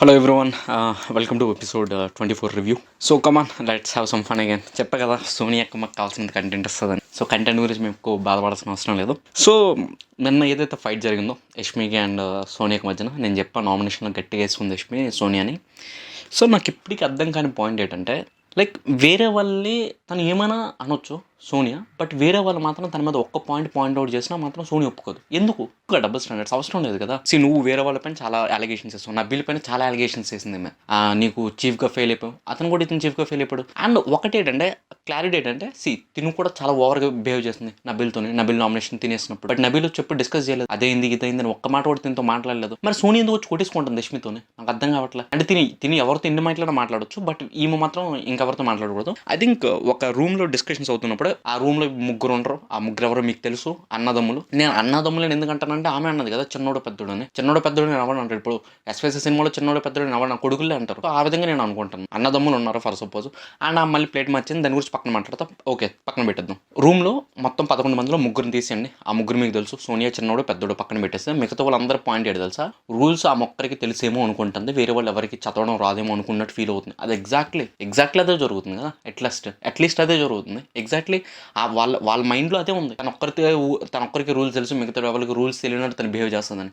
Hello everyone, welcome to episode 24 review. So come on, let's have some fun again. చెప్పా కదా సోనియాకి మాకు కావాల్సిన content వస్తుందని. సో కంటెంట్ గురించి మేము ఎక్కువ బాధపడాల్సిన అవసరం లేదు. సో నిన్న ఏదైతే ఫైట్ జరిగిందో యష్మికి అండ్ సోనియాకి మధ్యన నేను చెప్పా నామినేషన్లో గట్టిగా వేసుకుంది యష్మి సోనియాని. సో నాకు ఇప్పటికీ అర్థం కాని పాయింట్ ఏంటంటే లైక్ వేరే వాళ్ళే తను ఏమైనా అనొచ్చు సోనియా, బట్ వేరే వాళ్ళు మాత్రం తన మీద ఒక్క పాయింట్ అవుట్ చేసినా మాత్రం సోనియా ఒప్పుకోదు. ఎందుకు? డబుల్ స్టాండర్డ్స్ అవసరం లేదు కదా. నువ్వు వేరే వాళ్ళపైన చాలా అలిగేషన్స్ వేస్తావు, నబీల్ పైన చాలా అలిగేషన్స్ వేసింది ఆమె. నీకు చీఫ్గా ఫెయిల్ అయిపోయావు, అతను కూడా ఇతను చీఫ్గా ఫెయిల్ అయిపోయాడు. అండ్ ఒకటేంటంటే క్లారిటీ ఏంటంటే తిను కూడా చాలా ఓవర్గా బిహేవ్ చేస్తుంది నబీల్తోని. నబీల్ నామినేషన్ తినేసినప్పుడు బట్ నబీల్ వచ్చి ఎప్పుడు డిస్కస్ చేయలేదు అదేంది ఇదైంది అని ఒక్క మాట కూడా తినతో మాట్లాడలేదు. మరి సోనియా ఎందుకు వచ్చి కొట్టేసుకుంటుంది యష్మితోని? నాకు అర్థం కావట్లేదు. అంటే తిని ఎవరితో ఎన్ని మాట్లాడినా మాట్లాడొచ్చు, బట్ ఈమె మాత్రం ఇంకెవరితో మాట్లాడకూడదు. ఐ థింక్ ఒక రూమ్లో డిస్కషన్స్ అవుతున్నప్పుడు ఆ రూమ్లో ముగ్గురు ఉండరు, ఆ ముగ్గురు ఎవరో మీకు తెలుసు, అన్నదమ్ములు. నేను అన్నదమ్ములని ఎందుకంటానంటే ఆమె అన్నది కదా చిన్నోడు పెద్దోడు అని. చిన్నోడు పెద్దోడు నేను ఎవరు అంటారు? ఇప్పుడు ఎస్వైసీ సినిమాలో చిన్నోడు పెద్దోడు ఎవరు నా కొడుకులే అంటారు. ఆ విధంగా నేను అనుకుంటాను. అన్నదమ్ములు ఉన్నారు ఫర్ సపోజ్, అండ్ ఆ మళ్ళీ ప్లేట్ మార్చింది, దాని గురించి పక్కన మాట్లాడతా. ఓకే, పక్కన పెట్టేద్దాం. రూమ్లో మొత్తం 11 మందిలో ముగ్గురిని తీసేయండి. ఆ ముగ్గురు మీకు తెలుసు, సోనియా చిన్నోడు పెద్దోడు పక్కన పెట్టేస్తే మిగతా వాళ్ళందరూ పాయింట్ ఏంటి తెలుసా? రూల్స్ ఆ మొక్కరికి తెలిసేమో అనుకుంటుంది, వేరే వాళ్ళు ఎవరికి చదవడం రాదేమో అనుకున్నట్టు ఫీల్ అవుతుంది. అది ఎగ్జాక్ట్లీ అదే జరుగుతుంది కదా. అట్లీస్ట్ అదే జరుగుతుంది. ఎగ్జాక్ట్లీ వాళ్ళ మైండ్లో అదే ఉంది. తన ఒక్కరికి రూల్స్ తెలుసు, మిగతా ఎవరికి రూల్స్ తెలియనట్టు తను బిహేవ్ చేస్తుందని.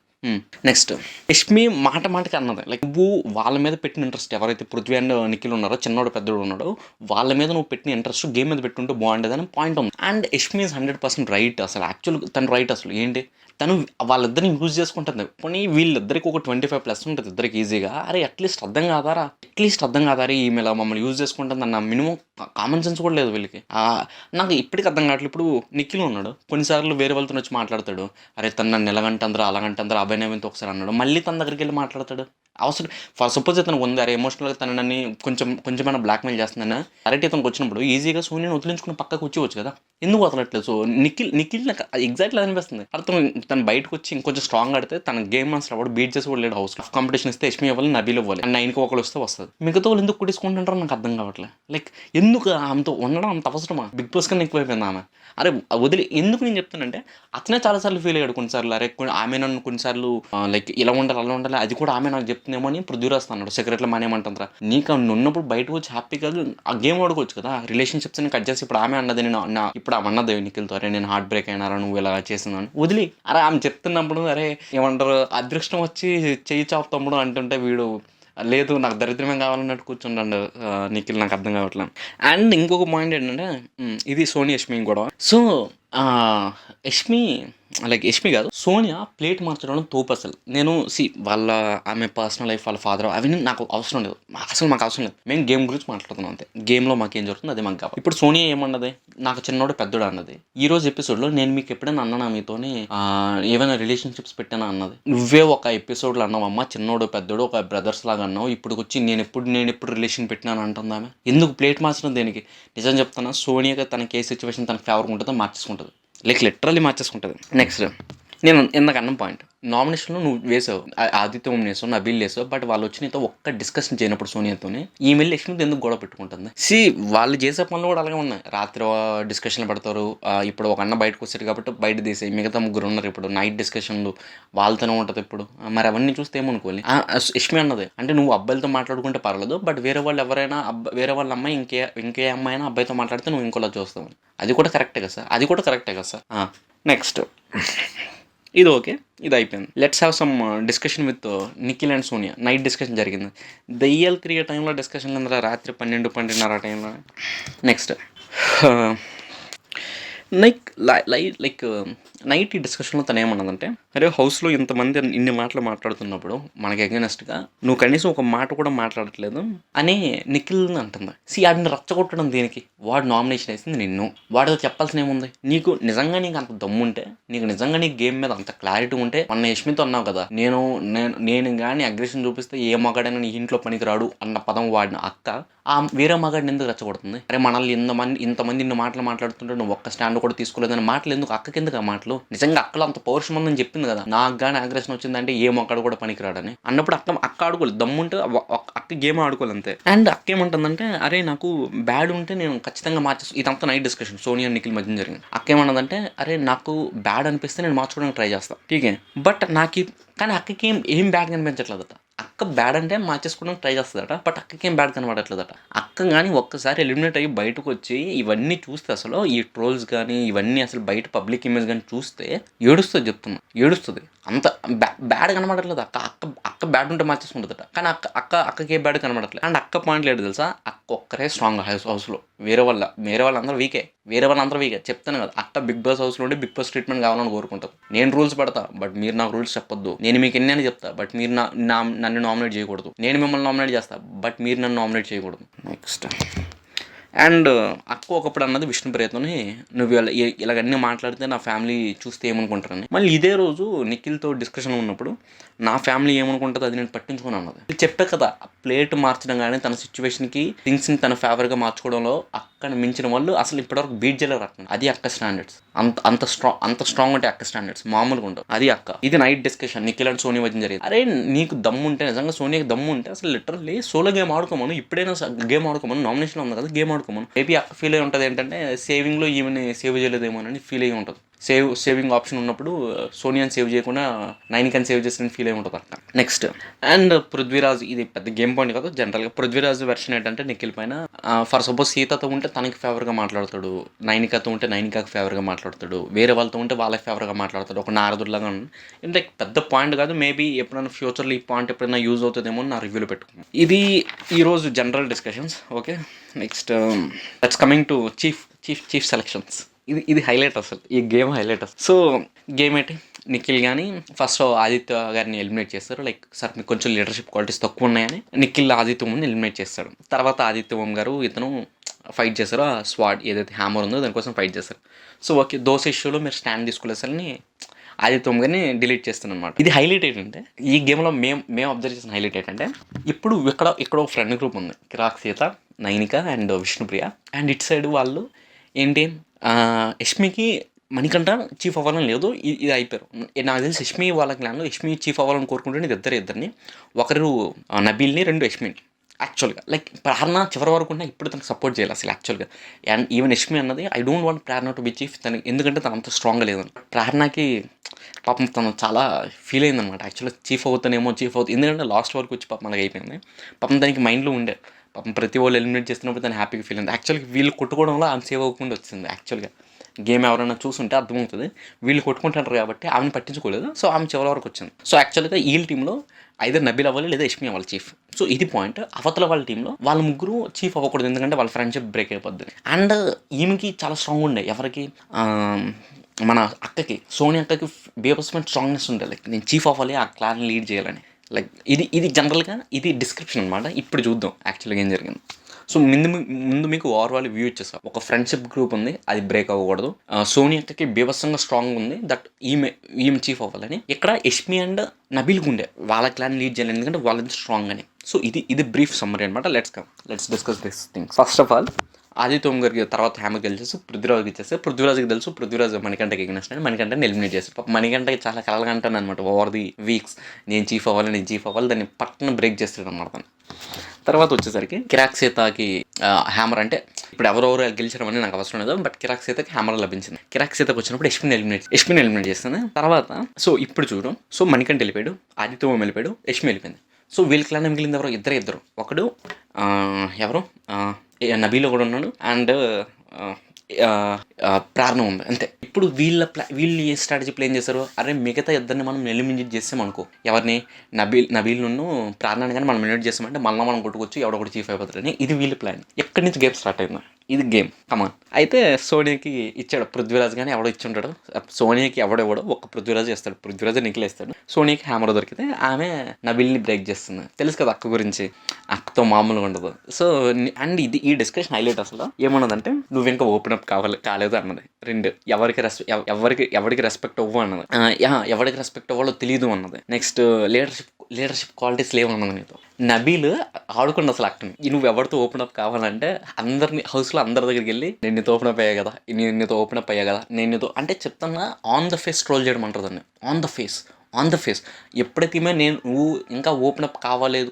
నెక్స్ట్ యష్మి మాటకి అన్నది లైక్ నువ్వు వాళ్ళ మీద పెట్టిన ఇంట్రెస్ట్, ఎవరైతే పృథ్వీ అండ్ నిఖిల్ ఉన్నారో, చిన్నోడు పెద్దోడు ఉన్నాడో, వాళ్ళ మీద నువ్వు పెట్టిన ఇంట్రెస్ట్ గేమ్ మీద పెట్టుంటే బాగుండేదని పాయింట్ ఉంది. And Yashmi is 100% right. అసలు యాక్చువల్గా తను రైట్. అసలు ఏంటి, తను వాళ్ళిద్దరిని యూజ్ చేసుకుంటుంది. పోనీ వీళ్ళిద్దరికి ఒక 25+ ఉంటుంది ఇద్దరికి ఈజీగా. అరే అట్లీస్ట్ అర్థం కాదారా ఈమె ఇలా మమ్మల్ని యూజ్ చేసుకుంటుంది అన్న మినిమం కామన్ సెన్స్ కూడా లేదు వీళ్ళకి. నాకు ఇప్పటికి అర్థం కావట్లేదు. ఇప్పుడు నిఖిల్ ఉన్నాడు, కొన్నిసార్లు వేరే వాళ్ళతో వచ్చి మాట్లాడతాడు. అరే తను నన్ను ఎలాగంటాంద్రా అలాగంటాంద్రా అబ్బాయి నవ్వింతో ఒకసారి అన్నాడు, మళ్ళీ తన దగ్గరికి వెళ్ళి మాట్లాడతాడు. అవసరం ఫర్ సపోజ్ ఇతనికి ఉంది, అరే ఎమోషనల్గా తన నన్ను కొంచెమైనా బ్లాక్మెయిల్ చేస్తుందని అరెక్ట్ ఇతనికి వచ్చినప్పుడు ఈజీగా సోనియాని వదిలించుకుని పక్కకు వచ్చేవచ్చు కదా. ఎందుకు వదలట్లేదు? సో నిఖిల్ నాకు ఎగ్జాక్ట్లీ అనిపిస్తుంది. అర్థం తను బయటకు వచ్చి ఇంకొంచెం స్ట్రాంగ్ ఆడితే తన గేమ్ మాస్టర్ అవ్వడు, బీట్ చేసి కూడా లేడు. హౌస్ కాంపిటీషన్ ఇస్తే యష్మి ఇవ్వాలి, నబీల్ ఇవ్వాలి, అండ్ 9కి ఒకళ్ళు వస్తే వస్తుంది. మిగతా వాళ్ళు ఎందుకు కుట్టించుకుంటుంటారో నాకు అర్థం కావట్లేదు. లైక్ ఎందుకు ఆమెతో ఉండడం అంత అవసరమా? బిగ్ బాస్ కన్నా ఎక్కువైపోయింది ఆమె. అరే వదిలి ఎందుకు నేను చెప్తానంటే అతనే చాలాసార్లు ఫీల్ అయ్యాడు కొన్నిసార్లు. అరే ఆమె నన్ను కొన్నిసార్లు లైక్ ఇలా ఉండాలి అలా ఉండాలి, అది కూడా ఆమె నాకు చెప్తుందేమో అని పృథ్వీరాజ్ అన్నాడు సెక్రెట్లో మానేమంటారా. నీకు ఉన్నప్పుడు బయటకు వచ్చి హ్యాపీగా ఆ గేమ్ ఆడుకోవచ్చు కదా. రిలేషన్షిప్స్ ని కట్ చేసి ఇప్పుడు ఆమె అన్నది ఇప్పుడు ఆమె అన్నది నిఖిల్తో, అరే నేను హార్ట్ బ్రేక్ అయినారా నువ్వు ఇలా చేసిందని వదిలి. అరే ఆమె చెప్తున్నప్పుడు అరే ఏమంటారు అదృష్టం వచ్చి చెయ్యి చాపుతాడు అంటుంటే వీడు లేదు నాకు దరిద్రమే కావాలన్నట్టు కూర్చుంటాడు నిఖిల్. నాకు అర్థం కావట్లేదు. అండ్ ఇంకొక పాయింట్ ఏంటంటే ఇది సోని యష్మి కూడా. సో యష్మి కాదు సోనియా ప్లేట్ మార్చడం తోపు. అసలు నేను వాళ్ళ ఆమె పర్సనల్ లైఫ్, వాళ్ళ ఫాదర్ అవన్నీ నాకు అవసరం లేదు. మాకు అవసరం లేదు. మేము గేమ్ గురించి మాట్లాడుతున్నాం అంతే. గేమ్లో మాకు ఏం జరుగుతుంది అదే మాకు కావాలి. ఇప్పుడు సోనియా ఏమన్నది, నాకు చిన్నోడు పెద్దోడు అన్నది. ఈ రోజు ఎపిసోడ్లో నేను మీకు ఎప్పుడైనా అన్నానా మీతోని ఏమైనా రిలేషన్షిప్స్ పెట్టానా అన్నది. నువ్వే ఒక ఎపిసోడ్లో అన్నావమ్మా చిన్నోడు పెద్దోడు ఒక బ్రదర్స్ లాగా అన్నావు, ఇప్పుడు వచ్చి నేను ఎప్పుడు రిలేషన్ పెట్టినాను అంటుందామె. ఎందుకు ప్లేట్ మార్చడం దేనికి? నిజం చెప్తాను, సోనియాగా తనకి ఏ సిచ్యువేషన్ తనకు ఫేవర్ ఉంటుందో మార్చేసుకుంటుంది. లిటరల్లీ మార్చేసుకుంటుంది. నెక్స్ట్ నేను ఇందాక అన్న పాయింట్, నామినేషన్లో నువ్వు వేసావు, ఆదిత్యం వేసావు, నబీల్ వేసావు, బట్ వాళ్ళు వచ్చి నీతో ఒక్క డిస్కషన్ చేయనప్పుడు సోనియాతోనే ఈమెయిల్ యష్మితో ఎందుకు గొడవ పెట్టుకుంటుంది? వాళ్ళు చేసే పనులు కూడా అలాగే ఉన్నాయి. రాత్రి డిస్కషన్లు పెడతారు. ఇప్పుడు ఒక అన్న బయటకు వచ్చారు కాబట్టి బయట తీసే మిగతా ముగ్గురు ఉన్నారు. ఇప్పుడు నైట్ డిస్కషన్లు వాళ్ళతోనే ఉంటుంది. ఇప్పుడు మరి అవన్నీ చూస్తే ఏమనుకోవాలి. యష్మి అన్నది అంటే నువ్వు అబ్బాయిలతో మాట్లాడుకుంటే పర్లేదు, బట్ వేరే వాళ్ళు ఎవరైనా వేరే వాళ్ళ అమ్మాయి ఇంకే అమ్మాయి అయినా అబ్బాయితో మాట్లాడితే నువ్వు ఇంకోలా చూస్తావు. అది కూడా కరెక్టే కదా సార్. నెక్స్ట్ ఇది ఓకే, ఇది అయిపోయింది. Let's have some discussion with Nikhil and Sonia. Night discussion జరిగింది. దయ్యాలు తిరిగే టైంలో డిస్కషన్ అందరూ రాత్రి 12-12:30 టైంలో. నెక్స్ట్ నైట్ ఈ డిస్కషన్లో తను ఏమన్నదంటే, అరే హౌస్లో ఇంతమంది ఇన్ని మాటలు మాట్లాడుతున్నప్పుడు మనకి అగైనెస్ట్గా నువ్వు కనీసం ఒక మాట కూడా మాట్లాడట్లేదు అని నిఖిల్ అంటుంది. ఆడిని రచ్చగొట్టడం దేనికి? వాడు నామినేషన్ వేసింది నిన్ను, వాడితో చెప్పాల్సిన ఏముంది? నీకు అంత దమ్ముంటే, నీకు నిజంగా నీ గేమ్ మీద అంత క్లారిటీ ఉంటే మొన్న యష్మితో అన్నావు కదా, నేను కానీ అగ్రెషన్ చూపిస్తే ఏ మగాడైనా నీ ఇంట్లో పనికిరాడు అన్న పదం వాడిన అక్క ఆ వేరే మగాడిని ఎందుకు రెచ్చగొడుతుంది? అరే మనల్ని ఇంతమంది ఇన్ని మాటలు మాట్లాడుతుంటే నువ్వు ఒక్క స్టాండ్ కూడా తీసుకోలేదని మాటలు ఎందుకు? అక్కకి ఎందుకు ఆ మాటలు? నిజంగా అక్కలో అంత పౌరుషం ఉందని చెప్పింది కదా, నాకు కానీ అగ్రెషన్ వచ్చిందంటే ఏ మొక్కడు కూడా పనికిరాడని అన్నప్పుడు అక్క ఆడుకోలేదు. దమ్ముంటే అక్క గేమ్ ఆడుకోలేదు అంతే. అండ్ అక్క ఏమంటుందంటే, అరే నాకు బ్యాడ్ ఉంటే నేను ఖచ్చితంగా ఇదంతా నైట్ డిస్కషన్ సోనియా నిఖిల్ మధ్య జరిగింది. అక్క ఏమన్నదంటే, అరే నాకు బ్యాడ్ అనిపిస్తే నేను మార్చుకోవడానికి ట్రై చేస్తాను ఠీకే, బట్ నాకు కానీ అక్కకి ఏం బ్యాడ్ కనిపించట్లేదట. అక్క బ్యాడ్ అంటే మార్చేసుకోవడానికి ట్రై చేస్తుందట. బట్ అక్కకి ఏం బ్యాడ్ కనబడట్లేదట. అక్క కానీ ఒక్కసారి ఎలిమినేట్ అయ్యి బయటకు వచ్చి ఇవన్నీ చూస్తే అసలు ఈ ట్రోల్స్ కానీ ఇవన్నీ అసలు బయట పబ్లిక్ ఇమేజ్ కానీ చూస్తే ఏడుస్తుంది, చెప్తున్నా ఏడుస్తుంది. అంత బ్యాడ్ కనబడట్లేదు. అక్క బ్యాడ్ ఉంటే మార్చేసుకుంటుందట. కానీ అక్కకి ఏ బ్యాడ్ కనబడట్లేదు. అండ్ అక్క పాయింట్ లేదు తెలుసా, అక్క ఒక్కరే స్ట్రాంగ్ హౌస్లో. వేరే వాళ్ళందరూ వీకే. చెప్తాను కదా, అక్క బిగ్ బాస్ హౌస్లో ఉండి బిగ్ బాస్ ట్రీట్మెంట్ కావాలని కోరుకుంటారు. నేను రూల్స్ పెడతా, బట్ మీరు నాకు రూల్స్ చెప్పొద్దు. నేను మీకు ఎన్ని అని చెప్తా, బట్ మీరు నన్ను నామినేట్ చేయకూడదు. నేను మిమ్మల్ని నామినేట్ చేస్తా, బట్ మీరు నన్ను నామినేట్ చేయకూడదు. నెక్స్ట్ అండ్ అక్క ఒకప్పుడు అన్నది విష్ణుప్రియతోని, నువ్వు ఇలాగన్నీ మాట్లాడితే నా ఫ్యామిలీ చూస్తే ఏమనుకుంటారని. మళ్ళీ ఇదే రోజు నిఖిల్తో డిస్కషన్ ఉన్నప్పుడు నా ఫ్యామిలీ ఏమనుకుంటుంది అది నేను పట్టించుకుని అన్నది. చెప్పే కదా, ప్లేట్ మార్చడం కానీ తన సిచ్యువేషన్కి థింగ్స్ని తన ఫేవర్గా మార్చుకోవడంలో అక్కని మించిన వాళ్ళు అసలు ఇప్పటివరకు బీట్ చేయలేరు. అది అక్క స్టాండర్డ్స్. అంత స్ట్రాంగ్ ఉంటే అక్క స్టాండర్డ్స్ మామూలుగా ఉండవు. అది అక్క. ఇది night discussion Nikhil and Sonia మధ్య జరిగింది. అరే నీకు దమ్ము ఉంటే, నిజంగా సోనియాకి దమ్ము ఉంటే అసలు లిటరల్లీ సోలో గేమ్ ఆడుకోమను. ఇప్పుడైనా గేమ్ ఆడుకోమను. నామినేషన్ ఉంది కదా, గేమ్ ఆడుకోమను. మేబీ అక్క ఫీల్ అయ్యి ఉంటుంది ఏంటంటే సేవింగ్లో ఈమెని సేవ్ చేయలేదేమో అని ఫీల్ అయ్యి ఉంటుంది. సేవింగ్ ఆప్షన్ ఉన్నప్పుడు సోనియాని సేవ్ చేయకుండా నైనికాని సేవ్ చేసిన ఫీల్ అయి ఉంటుంది అక్క. నెక్స్ట్ అండ్ పృథ్వీరాజ్, ఇది పెద్ద గేమ్ పాయింట్ కాదు. జనరల్గా పృథ్వీరాజ్ వెర్షన్ ఏంటంటే నిఖిల్ పైన ఫర్ సపోజ్ సీతతో ఉంటే తనకి ఫేవర్గా మాట్లాడతాడు, నైనికాతో ఉంటే నైనికాకి ఫేవర్గా మాట్లాడతాడు, వేరే వాళ్ళతో ఉంటే వాళ్ళకి ఫేవర్గా మాట్లాడతాడు. ఒక నారదులాగా అంటే పెద్ద పాయింట్ కాదు. మేబీ ఎప్పుడైనా ఫ్యూచర్లో ఈ పాయింట్ ఎప్పుడైనా యూజ్ అవుతుందేమో నా రివ్యూలో పెట్టుకున్నాను. ఇది ఈరోజు general discussions. Okay, next that's coming to chief selections. ఇది హైలైట్ అసలు, ఈ గేమ్ హైలైట్ అసలు. సో గేమ్ ఏంటి, నిఖిల్ కానీ ఫస్ట్ ఆదిత్య గారిని ఎలిమినేట్ చేస్తారు. లైక్ సార్ మీకు కొంచెం లీడర్షిప్ క్వాలిటీస్ తక్కువ ఉన్నాయని నిఖిల్ ఆదిత్య ఓంని ఎలిమినేట్ చేస్తాడు. తర్వాత ఆదిత్య ఓం గారు ఇతను ఫైట్ చేస్తారు. ఆ స్వాడ్ ఏదైతే హ్యామర్ ఉందో దానికోసం ఫైట్ చేస్తారు. సో ఓకే, దోశ ఇష్యూలో మీరు స్టాండ్ తీసుకోలేసని ఆదిత్య ఓం గారిని డిలీట్ చేస్తాను అనమాట. ఇది హైలైట్ ఏంటంటే ఈ గేమ్లో మేము అబ్జర్వ్ చేసిన హైలైట్ ఏంటంటే ఇప్పుడు ఇక్కడ ఒక ఫ్రెండ్ గ్రూప్ ఉంది, కిరాక్ సీత, నైనిక అండ్ విష్ణుప్రియ. అండ్ ఇటు సైడ్ వాళ్ళు ఏంటి, యష్మికి మణికంఠ చీఫ్ అవ్వాలని లేదు, ఇది అయిపోయారు. నాకు తెలిసి యష్మి వాళ్ళ క్లాన్లో యష్మి చీఫ్ అవ్వాలని కోరుకుంటే ఇద్దరిని, ఒకరు నబీల్ని, రెండు యష్మిని. యాక్చువల్గా లైక్ ప్రేరణ చివరి వరకు ఉన్నా ఇప్పుడు తనకు సపోర్ట్ చేయాలి అసలు యాక్చువల్గా. అండ్ ఈవెన్ యష్మి అన్నది I don't want Prerana to be chief తనకి, ఎందుకంటే తను అంత స్ట్రాంగ్గా లేదని. ప్రేరణకి పాపం తను చాలా ఫీల్ అయిందనమాట. యాక్చువల్గా చీఫ్ అవుతానేమో, ఎందుకంటే లాస్ట్ వరకు వచ్చి పాపం మనకి అయిపోయింది. పాపం దానికి మైండ్లో ఉండే, పాపం ప్రతి వాళ్ళు ఎలిమినేట్ చేస్తున్నప్పుడు తను హ్యాపీగా ఫీల్ అయింది. యాక్చువల్గా వీళ్ళు కొట్టుకోవడంలో ఆమె సేవ్ అవ్వకుండా వచ్చింది. యాక్చువల్గా గేమ్ ఎవరైనా చూసుంటే అర్థమవుతుంది, వీళ్ళు కొట్టుకుంటారు కాబట్టి ఆమెను పట్టించుకోలేదు. సో ఆమె చివరి వరకు వచ్చింది. సో యాక్చువల్గా ఈ టీంలో ఐదర్ నబీల్ అవ్వాలి లేదా యష్మి అవ్వాలి చీఫ్. సో ఇది పాయింట్. అవతల వాళ్ళ టీంలో వాళ్ళ ముగ్గురు చీఫ్ అవ్వకూడదు, ఎందుకంటే వాళ్ళ ఫ్రెండ్షిప్ బ్రేక్ అయిపోద్ది. అండ్ ఈమెకి చాలా స్ట్రాంగ్ ఉండే, ఎవరికి మన అక్కకి, సోనియా అక్కకి బేబస్మెంట్ స్ట్రాంగ్నెస్ ఉండే, లైక్ నేను చీఫ్ అవ్వాలి, ఆ క్లాన్ లీడ్ చేయాలని. లైక్ ఇది జనరల్గా ఇది డిస్క్రిప్షన్ అనమాట. ఇప్పుడు చూద్దాం యాక్చువల్గా ఏం జరిగింది. సో ముందు మీకు ఓవరాల్ వ్యూ ఇచ్చేస్తాం. ఒక ఫ్రెండ్షిప్ గ్రూప్ ఉంది, అది బ్రేక్ అవ్వకూడదు. సోనియాకి బీభత్సంగా స్ట్రాంగ్ ఉంది, దట్ ఈమె చీఫ్ అవ్వాలని. ఇక్కడ యష్మి అండ్ నబీల్కి ఉండే వాళ్ళ క్లాన్ లీడ్ చేయాలి, ఎందుకంటే వాళ్ళది స్ట్రాంగ్ అని. సో ఇది బ్రీఫ్ సమ్మరీ అనమాట. Let's discuss this things. First of all Aditya Om గారికి తర్వాత హ్యామర్కి గెలిచేసి పృథ్వీరాజ్కి ఇచ్చేస్తే, పృథ్వీరాజ్కి తెలుసు పృథ్వీరాజ్ మణికంఠకి ఎగినెస్ట్ అని మణికంఠని ఎలిమినేట్ చేస్తారు. మణికంఠకి చాలా కలగంటాను అనమాట ఓవర్ ది వీక్స్, నేను చీఫ్ అవ్వాలి, దాన్ని పట్టణ బ్రేక్ చేస్తాడు అనమాట. తర్వాత వచ్చేసరికి కిరాక్ సీతకి హ్యామర్, అంటే ఇప్పుడు ఎవరెవరు గెలిచడం అని నాకు అవసరం లేదు, బట్ కిరాక్ సీతకి హ్యామర్ లభించింది. కిరాక్ సీతకి వచ్చినప్పుడు యష్మిని ఎలిమినేట్ చేస్తుంది. తర్వాత సో ఇప్పుడు చూడు, సో మణికంఠ వెళ్ళిపోయాడు, ఆదిత్య ఓం వెళ్ళిపోయాడు, యష్మి వెళ్ళిపోయింది. సో వీళ్ళ క్లాన్ మిగిలింది ఎవరు, ఇద్దరు. ఒకడు ఎవరు నబీలో కూడా ఉన్నాడు, అండ్ ప్రార్థన ఉంది, అంతే. ఇప్పుడు వీళ్ళు ఏ స్ట్రాటజీ ప్లేన్ చేస్తారు, అరే మిగతా ఇద్దరిని మనం ఎలిమినేట్ చేస్తామనుకో, ఎవరిని నబీల్ను ప్రార్థన కానీ మనం ఎలిమినేట్ చేస్తామంటే మనం కొట్టుకొచ్చి ఎవడొకటి చీఫ్ అయిపోతారని. ఇది వీళ్ళ ప్లాన్. ఎక్కడి నుంచి గేమ్ స్టార్ట్ అయింది, ఇది గేమ్ కమాన్. అయితే సోనియాకి ఇచ్చాడు పృథ్వీరాజ్, కానీ ఎవడో ఇచ్చి ఉంటాడు. సోనియాకి ఎవడెవడో ఒక పృథ్వీరాజ్ చేస్తాడు, పృథ్వీరాజ్ నిఖిలేస్తాడు. సోనియాకి హ్యామర్ దొరికితే ఆమె నబీల్ని బ్రేక్ చేస్తుంది. తెలుసు కదా అక్క గురించి, అక్కతో మామూలుగా ఉండదు. సో అండ్ ఈ డిస్కషన్ హైలైట్ అసలు ఏమన్నదంటే, నువ్వు ఇంకా ఓపెన్ అప్ కాలేదు అన్నది. రెండు, ఎవరికి రెస్పెక్ట్ అవ్వు అన్నది. ఎవరికి రెస్పెక్ట్ అవ్వాలో తెలియదు అన్నది. నెక్స్ట్ లీడర్షిప్ క్వాలిటీస్ లేవు అన్నది. నీతో నబీల్ ఆడుకుండా అసలు అక్కని, నువ్వు ఎవరితో ఓపెన్ అప్ కావాలంటే అందరిని హౌస్లో అందరి దగ్గరికి వెళ్ళి నేను నీతో ఓపెన్ అప్ అయ్యా కదా, నేను నీతో ఓపెన్ అప్ అయ్యా కదా, నేను నీతో అంటే చెప్తాను, ఆన్ ద ఫేస్ ట్రోల్ చేయడం అంటారు దాన్ని. On the face on the face. ఎప్పుడైతే నువ్వు ఇంకా ఓపెన్ అప్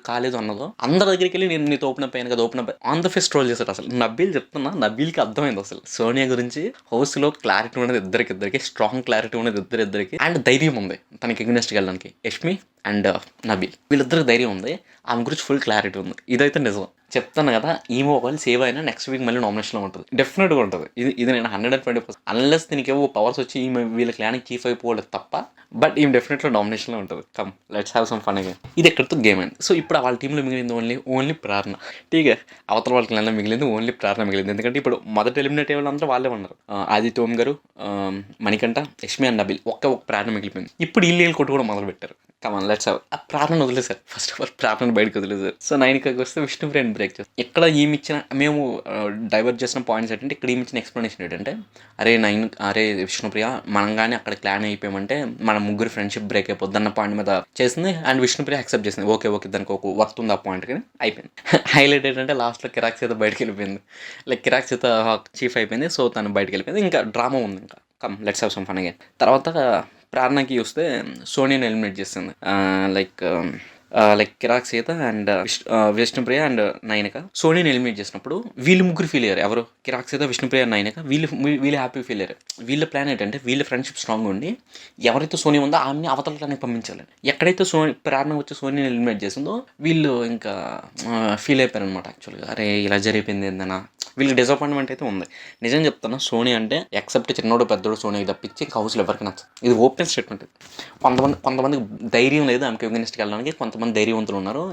కాలేదు అన్నదో అందరి దగ్గరికి వెళ్ళి నేను నీతో ఓపెన్ అప్ అయ్యాను కదా, open up on the face troll చేశాడు. అసలు నబీల్ చెప్తున్నా, నబీల్కి అర్థమైంది అసలు సోనియా గురించి హౌస్లో క్లారిటీ ఉన్నది ఇద్దరికి, స్ట్రాంగ్ క్లారిటీ ఉన్నది ఇద్దరికి, అండ్ ధైర్యం ఉంది తనకి ఎగ్నెస్ట్కి వెళ్ళడానికి. యష్మి అండ్ నబీల్ వీళ్ళిద్దరికి ధైర్యం ఉంది, ఆమె గురించి ఫుల్ క్లారిటీ ఉంది. ఇదైతే నిజం చెప్తాను కదా. ఈ మొబైల్ సేవ్ అయినా నెక్స్ట్ వీక్ మళ్ళీ నామినేషన్లో ఉంటుంది, డెఫినెట్గా ఉంటుంది. ఇది నేను 120%, అన్లెస్ దీనికి ఏవో పవర్స్ వచ్చి ఈమె వీళ్ళ క్లానికి చీఫ్ అయిపోలేదు తప్ప, బట్ ఈమె డెఫినెట్గా నామినేషన్లో ఉంటుంది. Come let's have some fun again. ఇది ఎక్కడితో గేమ్ అయింది. సో ఇప్పుడు వాళ్ళ టీంలో మిగిలింది ఓన్లీ ప్రేరణ. ఠీకే, అవతల వాళ్ళ క్లాన్లో మిగిలింది ఓన్లీ ప్రేరణ మిగిలింది. ఎందుకంటే ఇప్పుడు మొదట ఎలిమినేట్ అయ్యే వాళ్ళంతా వాళ్ళే ఉన్నారు. ఆది టోమ్ గారు, మణికంఠ, యష్మి అండ్ నబీల్, ఒక్క ప్రేరణ మిగిలిపోయింది. ఇప్పుడు వీళ్ళు కొట్టు కూడా మొదలు పెట్టారు. Come on let's have. ఆ ప్రార్థన వదిలేసారు, ఫస్ట్ ఆఫ్ ఆల్ ప్రార్థన బయటకు వదిలేసారు. సో 9కి వస్తే విష్ణుప్రియని బ్రేక్ చేస్తారు. ఇక్కడ ఈమె ఇచ్చిన మేము డైవర్ట్ చేసిన పాయింట్స్ ఏంటంటే, ఇక్కడ ఈమె ఇచ్చిన ఎక్స్ప్లెనేషన్ ఏంటంటే, అరే విష్ణుప్రియ, మనం కానీ అక్కడ క్లాన్ అయిపోయామంటే మన ముగ్గురు ఫ్రెండ్షిప్ బ్రేక్ అయిపోద్ది అన్న పాయింట్ మీద చేసింది. అండ్ విష్ణుప్రియ యాక్సెప్ట్ చేసింది. ఓకే దానికి ఒక వర్త్ ఉంది ఆ పాయింట్ కానీ అయిపోయింది. హైలైట్ ఏంటంటే లాస్ట్లో కిరాక్ చేత బయటకు వెళ్ళిపోయింది. లైక్ కిరాక్ చేత చీఫ్ అయిపోయింది. సో తను బయటకు వెళ్ళిపోయింది. ఇంకా డ్రామా ఉంది. ఇంకా come let's have some fun again. తర్వాత ప్రార్థనకి వస్తే సోనియాని ఎలిమినేట్ చేస్తుంది. Like Kiraak Seetha and Vishnupriya and Nayanika సోనియాని ఎలిమినేట్ చేసినప్పుడు వీళ్ళు ముగ్గురు ఫీల్ అయ్యారు. ఎవరు? కిరాక్ సీత, విష్ణుప్రియ, నయనిక. వీళ్ళు హ్యాపీ ఫీల్ అయ్యారు. వీళ్ళ ప్లాన్ ఏంటంటే, వీళ్ళ ఫ్రెండ్షిప్ స్ట్రాంగ్ ఉండి ఎవరైతే సోనియా ఉందో ఆమెని అవతలకి పంపించాలి. ఎక్కడైతే ప్రార్థన వచ్చి సోనియాని ఎలిమినేట్ చేసిందో వీళ్ళు ఇంకా ఫీల్ అయిపోయారు అనమాట. యాక్చువల్గా అరే ఇలా జరిగిపోయింది ఏందన్నా వీళ్ళకి డిసప్పాయింట్మెంట్ అయితే ఉంది. నిజం చెప్తాను, సోనియా అంటే ఎక్సెప్ట్ చిన్నోడు పెద్దోడు సోనియాకి తప్పించి ఇంకా హౌస్లో ఎవరికి నచ్చదు. ఇది ఓపెన్ స్టేట్మెంట్. కొంతమందికి ధైర్యం లేదు ఆమెకి ఎగ్నెస్ట్కి వెళ్ళడానికి, కొంతమంది ధైర్యవంతులు ఉన్నారు.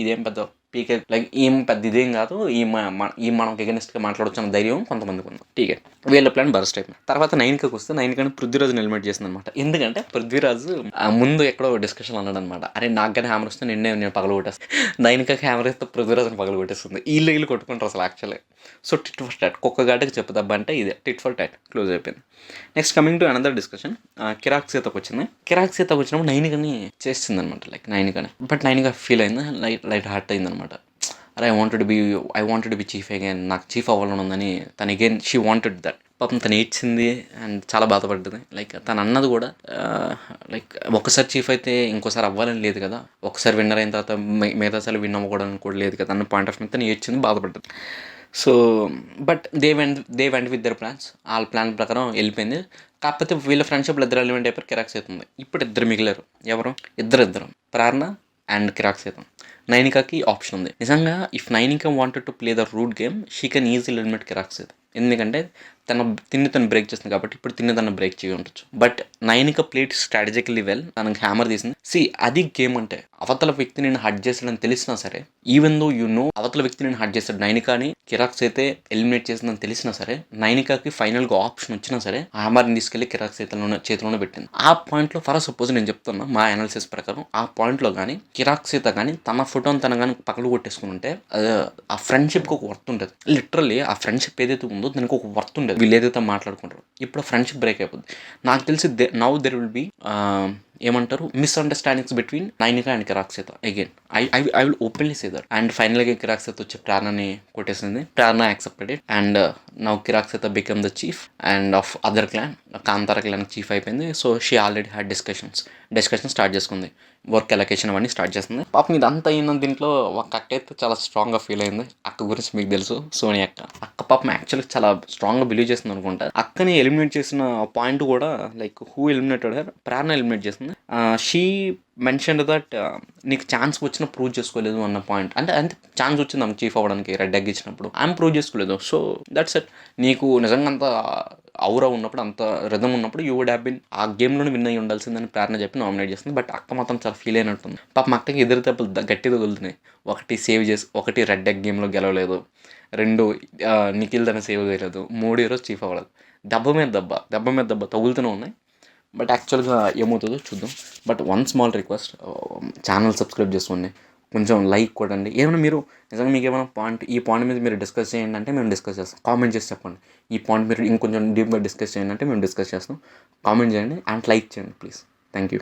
ఇదేం పెద్ద పీకే, లైక్ ఏం పెద్ద ఇదేం కాదు, ఈ మనకి ఎగనెస్ట్గా మాట్లాడొచ్చు అన్న ధైర్యం కొంతమందికి ఉంది. టీకే, వీళ్ళ ప్లాన్ బర్స్ట్ అయిపోయింది. తర్వాత 9కి వస్తే 9 పృథ్వీరాజుని ఎలిమినేట్ చేసింది అనమాట. ఎందుకంటే పృథ్వీరాజు ముందు ఎక్కడో డిస్కషన్ అన్నాడు అనమాట, అరే నాకు కానీ హ్యామర్ వస్తే నేను పగల కొట్టేస్తాను. 9కి హ్యామర్ ఇస్తే పృథ్వీరాజుని పగల కొట్టేస్తుంది. వీళ్ళు కొట్టుకుంటారు అసలు actually. So tit for tat, కుక్క గాటకి చెప్పదబ్బా అంటే ఇదే టిట్ ఫర్ టాట్ క్లోజ్ అయిపోయింది. Next coming to another discussion, Kiraak సీతకు వచ్చింది. కిరాక్ సీతకు వచ్చినప్పుడు 9 చేస్తుంది అనమాట. లైక్ 9 బట్ 9 ఫీల్ అయింది, లైట్ హార్ట్ అయింది అనమాట. అరే I wanted be chief again, నాకు చీఫ్ అవ్వాలని ఉందని తను అగైన్ షీ వాంటెడ్ దట్. పాపం తను ఏడ్చింది అండ్ చాలా బాధపడ్డది. లైక్ తను అన్నది కూడా లైక్ ఒకసారి చీఫ్ అయితే ఇంకోసారి అవ్వాలని లేదు కదా, ఒకసారి విన్నర్ అయిన తర్వాత మిగతాసారి విన్ అవ్వకూడదని కూడా లేదు కదా అన్న పాయింట్ ఆఫ్ మీద తను ఏడ్చింది, బాధపడ్డది. So but they went with their plans. వాళ్ళ ప్లాన్ ప్రకారం వెళ్ళిపోయింది. కాకపోతే వీళ్ళ ఫ్రెండ్షిప్లో ఇద్దరు ఎలిమెంట్ అయిపోయి కిరాక్ అవుతుంది. ఇప్పుడు ఇద్దరు మిగిలారు. ఎవరు? ఇద్దరు ప్రేరణ అండ్ కిరాక్ సీతం. నైనికాకి ఆప్షన్ ఉంది. నిజంగా if Nainika wanted to play the route game, she can easily eliminate Kiraak సీతం. ఎందుకంటే తను బ్రేక్ చేస్తుంది కాబట్టి ఇప్పుడు తను బ్రేక్ చేయి ఉండొచ్చు. But Nainika plate strategically well, తనకు హ్యామర్ తీసింది. అది గేమ్ అంటే అవతల వ్యక్తి నేను హట్ చేస్తాడని తెలిసినా సరే, ఈవెన్ దో అవతల వ్యక్తి నేను హట్ చేస్తాడు, నైనికాని కిరాక్స్ అయితే ఎలిమినేట్ చేసిందని తెలిసినా సరే, నైనికాకి ఫైనల్గా ఆప్షన్ వచ్చినా సరే హ్యామర్ని తీసుకెళ్లి కిరాక్ చేతిలోనే పెట్టింది. ఆ పాయింట్లో ఫర్ సపోజ్ నేను చెప్తున్నా మా అనాలిసిస్ ప్రకారం, ఆ పాయింట్లో కానీ కిరాక్ సీత కానీ తన ఫోటోని తన కానీ పక్కలు కొట్టేసుకుని ఉంటే ఆ ఫ్రెండ్షిప్కి ఒక వర్త్ ఉంటుంది. లిటరల్లీ ఆ ఫ్రెండ్షిప్ ఏదైతే ఉందో దానికి ఒక వర్త్ ఉండదు. వీళ్ళు ఏదైతే మాట్లాడుకుంటారు ఇప్పుడు ఫ్రెండ్షిప్ బ్రేక్ అయిపోద్ది. నాకు తెలిసి నౌ దెర్ విల్ బి ఏమంటారు misunderstandings between Nainika and Kiraak Seetha. Again I will openly say that. And ఫైనల్గా కిరాక్ సీత వచ్చి ప్రేరణని కొట్టేసింది. Prerana accepted it and now Kiraak Seetha become the chief and of other clan, Kantara clan chief అయిపోయింది. So she already had discussion start చేసుకుంది. Work allocation అవన్నీ start చేస్తుంది. పాపం ఇదంతా అయిన దీంట్లో ఒక అక్క అయితే చాలా స్ట్రాంగ్గా ఫీల్ అయింది. అక్క గురించి మీకు తెలుసు, సోనియా అక్క పాపం యాక్చువల్గా చాలా స్ట్రాంగ్గా బిలీవ్ చేస్తుంది అనుకుంటా. అక్కని ఎలిమినేట్ చేసిన పాయింట్ కూడా like who eliminated her, Prerana eliminate చేస్తుంది. షీ మెన్షన్ దట్ నీకు ఛాన్స్ వచ్చినా ప్రూవ్ చేసుకోలేదు అన్న పాయింట్. అంటే ఛాన్స్ వచ్చింది ఆమె చీఫ్ అవ్వడానికి రెడ్ ఎగ్ ఇచ్చినప్పుడు, ఆమె ప్రూవ్ చేసుకోలేదు. So that's it. నీకు నిజంగా అంత ఔరా ఉన్నప్పుడు, అంత రిథమ్ ఉన్నప్పుడు యూ వుడ్ హ్యావ్ బిన్ ఆ గేమ్లోనే విన్ అయ్యి ఉండాల్సిందని ప్రేరణ చెప్పి నామినేట్ చేస్తుంది. బట్ అక్క మాత్రం చాలా ఫీల్ అయినట్టుంది. పాపం అక్కకి ఎదురు దెబ్బలు గట్టిగా తగులుతున్నాయి. ఒకటి రెడ్ ఎగ్ గేమ్లో గెలవలేదు, 2 నిఖిల్ దాన్ని సేవ్ చేయలేదు, 3 ఈరోజు చీఫ్ అవ్వలేదు. దెబ్బ మీద దెబ్బ తగులుతూనే ఉన్నాయి. బట్ యాక్చువల్గా ఏమవుతుందో చూద్దాం. But one small request, channel subscribe చేసుకోండి, కొంచెం లైక్ కొట్టండి. ఏమైనా మీరు నిజంగా మీకు ఏమైనా ఈ పాయింట్ మీద మీరు డిస్కస్ చేయండి అంటే మేము డిస్కస్ చేస్తాం. కామెంట్ చేసి చెప్పండి. ఈ పాయింట్ మీరు ఇంకొంచెం డీప్గా డిస్కస్ చేయండి అంటే మేము డిస్కస్ చేస్తాం. కామెంట్ చేయండి అండ్ లైక్ చేయండి ప్లీజ్. Thank you.